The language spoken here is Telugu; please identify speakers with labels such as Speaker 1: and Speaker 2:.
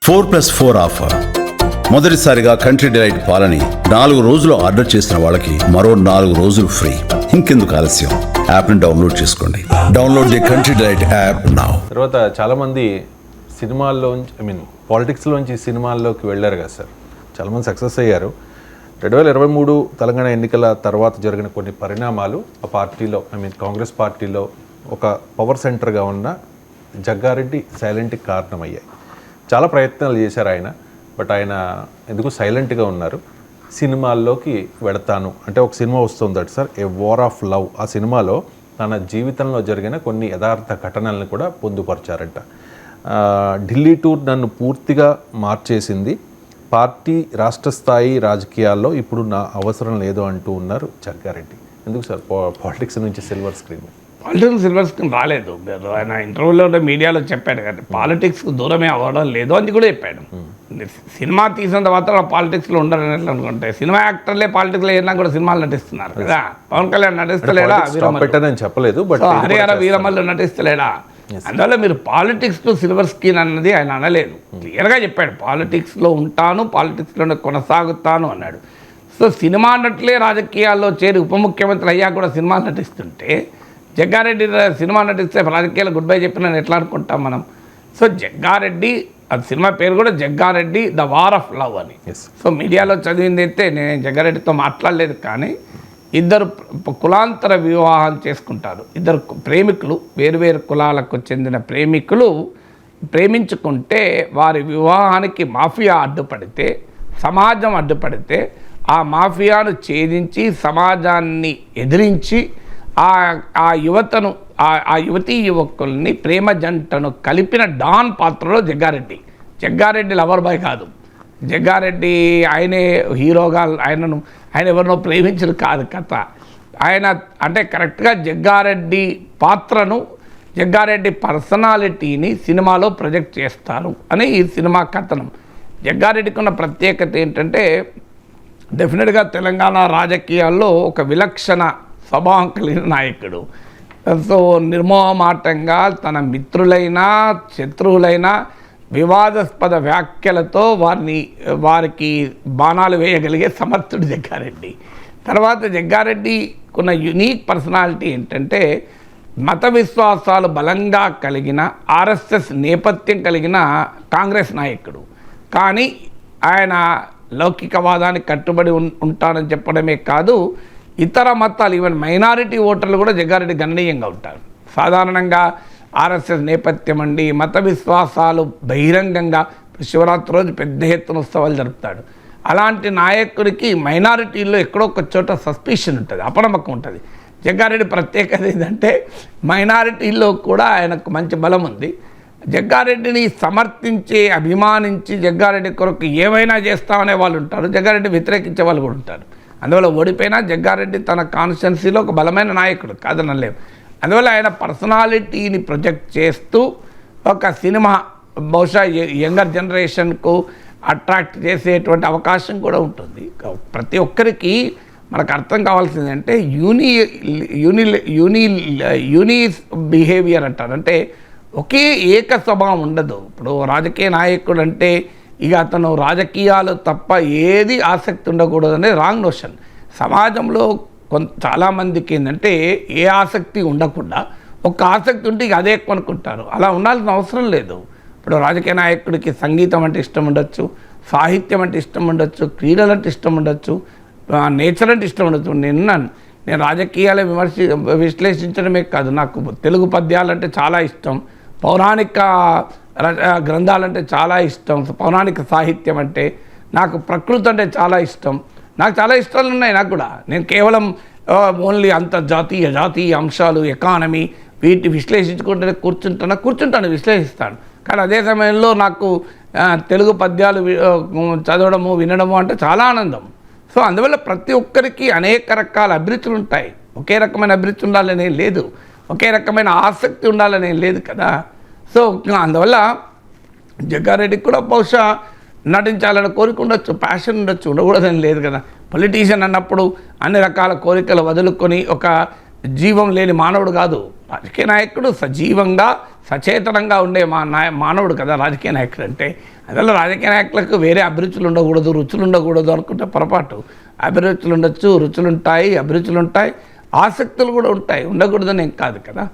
Speaker 1: 4+4 ఆఫర్. మొదటిసారిగా కంట్రీ డిలైట్ పాలని 4 రోజులు ఆర్డర్ చేసిన వాళ్ళకి మరో 4 రోజులు ఫ్రీ. ఇంకెందుకు ఆలస్యం, యాప్ని డౌన్లోడ్ చేసుకోండి. Download the country delight app now.
Speaker 2: తర్వాత చాలామంది సినిమాల్లో పాలిటిక్స్లోంచి సినిమాల్లోకి వెళ్ళారు కదా సార్, చాలామంది సక్సెస్ అయ్యారు. 2023 తెలంగాణ ఎన్నికల తర్వాత జరిగిన కొన్ని పరిణామాలు ఆ పార్టీలో కాంగ్రెస్ పార్టీలో ఒక పవర్ సెంటర్గా ఉన్న జగ్గారెడ్డి సైలెంట్కి కారణమయ్యాయి. చాలా ప్రయత్నాలు చేశారు ఆయన, బట్ ఆయన ఎందుకు సైలెంట్గా ఉన్నారు. సినిమాల్లోకి వెళతాను అంటే ఒక సినిమా వస్తుందట sir, a war of love. ఆ సినిమాలో తన జీవితంలో జరిగిన కొన్ని యథార్థ ఘటనలను కూడా పొందుపరిచారంట. ఢిల్లీ టూర్ నన్ను పూర్తిగా మార్చేసింది, పార్టీ రాష్ట్ర స్థాయి రాజకీయాల్లో ఇప్పుడు నా అవసరం లేదు అంటూ ఉన్నారు జగ్గారెడ్డి. ఎందుకు సార్ పాలిటిక్స్ నుంచి silver screen?
Speaker 3: Politics silver screen రాలేదు. ఆయన ఇంటర్వ్యూలో మీడియాలో చెప్పాడు కదా, పాలిటిక్స్కి దూరమే అవ్వడం లేదు అని కూడా చెప్పాడు. సినిమా తీసినంత మాత్రం పాలిటిక్స్లో ఉండరని అనుకుంటే సినిమా యాక్టర్లే పాలిటిక్స్లో ఏదైనా కూడా సినిమాలు నటిస్తున్నారు కదా. పవన్ కళ్యాణ్ నటిస్తలేడా?
Speaker 2: చెప్పలేదు, బట్
Speaker 3: హరిహర వీరమల్లు నటిస్తలేడా? అందువల్ల మీరు పాలిటిక్స్ టు సిల్వర్ స్క్రీన్ అన్నది ఆయన అనలేదు, క్లియర్గా చెప్పాడు. పాలిటిక్స్లో ఉంటాను, పాలిటిక్స్లోనే కొనసాగుతాను అన్నాడు. సో సినిమా నటులే రాజకీయాల్లో చేరి ఉప ముఖ్యమంత్రి అయ్యా కూడా సినిమాలు నటిస్తుంటే జగ్గారెడ్డి సినిమా నటిస్తే రాజకీయాలు గుడ్ బై చెప్పిన ఎట్లా అనుకుంటాం మనం? సో జగ్గారెడ్డి, అది సినిమా పేరు కూడా Jaggareddy the war of love అని. సో మీడియాలో చదివింది అయితే నేను జగ్గారెడ్డితో మాట్లాడలేదు, కానీ ఇద్దరు కులాంతర వివాహాలు చేసుకుంటారు. ఇద్దరు ప్రేమికులు, వేరువేరు కులాలకు చెందిన ప్రేమికులు ప్రేమించుకుంటే వారి వివాహానికి మాఫియా అడ్డుపడితే, సమాజం అడ్డుపడితే ఆ మాఫియాను ఛేదించి సమాజాన్ని ఎదిరించి ఆ యువతను, ఆ యువతీ యువకుల్ని ప్రేమ జంటను కలిపిన డాన్ పాత్రలో జగ్గారెడ్డి. జగ్గారెడ్డి లవర్ బాయ్ కాదు. జగ్గారెడ్డి ఆయనే హీరోగా ఆయన ఎవరినో ప్రేమించడు కాదు కథ. ఆయన అంటే కరెక్ట్గా జగ్గారెడ్డి పాత్రను, జగ్గారెడ్డి పర్సనాలిటీని సినిమాలో ప్రొజెక్ట్ చేస్తారు అని ఈ సినిమా కథనం. జగ్గారెడ్డికి ఉన్న ప్రత్యేకత ఏంటంటే డెఫినెట్గా తెలంగాణ రాజకీయాల్లో ఒక విలక్షణ స్వభావం కలిగిన నాయకుడు. సో నిర్మోహమాటంగా తన మిత్రులైనా శత్రువులైనా వివాదాస్పద వ్యాఖ్యలతో వారికి బాణాలు వేయగలిగే సమర్థుడు జగ్గారెడ్డి. తర్వాత జగ్గారెడ్డికి ఉన్న యునీక్ పర్సనాలిటీ ఏంటంటే మత విశ్వాసాలు బలంగా కలిగిన, ఆర్ఎస్ఎస్ నేపథ్యం కలిగిన కాంగ్రెస్ నాయకుడు. కానీ ఆయన లౌకికవాదానికి కట్టుబడి ఉంటానని చెప్పడమే కాదు, ఇతర మతాలు ఈవెన్ మైనారిటీ ఓటర్లు కూడా జగ్గారెడ్డి గణనీయంగా ఉంటారు. సాధారణంగా ఆర్ఎస్ఎస్ నేపథ్యం అండి, మత విశ్వాసాలు బహిరంగంగా శివరాత్రి రోజు పెద్ద ఎత్తున ఉత్సవాలు జరుపుతాడు. అలాంటి నాయకుడికి మైనారిటీల్లో ఎక్కడో ఒక చోట సస్పిషన్ ఉంటుంది, అపనమ్మకం ఉంటుంది. జగ్గారెడ్డి ప్రత్యేకత ఏంటంటే మైనారిటీల్లో కూడా ఆయనకు మంచి బలం ఉంది. జగ్గారెడ్డిని సమర్థించి అభిమానించి జగ్గారెడ్డి కొరకు ఏమైనా చేస్తామనే వాళ్ళు ఉంటారు, జగ్గారెడ్డి వ్యతిరేకించే వాళ్ళు కూడా ఉంటారు. అందువల్ల ఓడిపోయినా జగ్గారెడ్డి తన కాన్స్టిట్యున్సీలో ఒక బలమైన నాయకుడు కాదనలేము. అందువల్ల ఆయన పర్సనాలిటీని ప్రొజెక్ట్ చేస్తూ ఒక సినిమా బహుశా యంగర్ జనరేషన్కు అట్రాక్ట్ చేసేటువంటి అవకాశం కూడా ఉంటుంది. ప్రతి ఒక్కరికి మనకు అర్థం కావాల్సింది అంటే యూని బిహేవియర్ అంటారు. అంటే ఒకే ఏక స్వభావం ఉండదు. ఇప్పుడు రాజకీయ నాయకుడు అంటే ఇక అతను రాజకీయాలు తప్ప ఏది ఆసక్తి ఉండకూడదు అనేది రాంగ్ నోషన్. సమాజంలో చాలామందికి ఏంటంటే ఏ ఆసక్తి ఉండకుండా ఒక ఆసక్తి ఉంటే ఇక అదే ఎక్కువ అనుకుంటారు. అలా ఉండాల్సిన అవసరం లేదు. ఇప్పుడు రాజకీయ నాయకుడికి సంగీతం అంటే ఇష్టం ఉండొచ్చు, సాహిత్యం అంటే ఇష్టం ఉండొచ్చు, క్రీడలు అంటే ఇష్టం ఉండొచ్చు, నేచర్ అంటే ఇష్టం ఉండొచ్చు. నేను రాజకీయాలు విశ్లేషించడమే కాదు, నాకు తెలుగు పద్యాలంటే చాలా ఇష్టం, పౌరాణిక గ్రంథాలంటే చాలా ఇష్టం, పౌరాణిక సాహిత్యం అంటే, నాకు ప్రకృతి అంటే చాలా ఇష్టం. నాకు చాలా ఇష్టాలు ఉన్నాయి నాకు కూడా. నేను కేవలం ఓన్లీ అంతర్జాతీయ జాతీయ అంశాలు, ఎకానమీ వీటి విశ్లేషించుకుంటే కూర్చుంటాను విశ్లేషిస్తాను. కానీ అదే సమయంలో నాకు తెలుగు పద్యాలు చదవడము వినడము అంటే చాలా ఆనందం. సో అందువల్ల ప్రతి ఒక్కరికి అనేక రకాల అభిరుచులు ఉంటాయి. ఒకే రకమైన అభిరుచి ఉండాలనే లేదు, ఒకే రకమైన ఆసక్తి ఉండాలనే లేదు కదా. సో అందువల్ల జగ్గారెడ్డికి కూడా బహుశా నటించాలని కోరిక ఉండొచ్చు, ప్యాషన్ ఉండొచ్చు, ఉండకూడదని లేదు కదా. పొలిటీషియన్ అన్నప్పుడు అన్ని రకాల కోరికలు వదులుకొని ఒక జీవం లేని మానవుడు కాదు. రాజకీయ నాయకుడు సజీవంగా సచేతనంగా ఉండే మానవుడు కదా రాజకీయ నాయకుడు అంటే. అందువల్ల రాజకీయ నాయకులకు వేరే అభిరుచులు ఉండకూడదు, రుచులు ఉండకూడదు అనుకుంటే పొరపాటు. అభిరుచులు ఉండొచ్చు, రుచులు ఉంటాయి, అభిరుచులు ఉంటాయి, ఆసక్తులు కూడా ఉంటాయి, ఉండకూడదని ఏం కాదు కదా.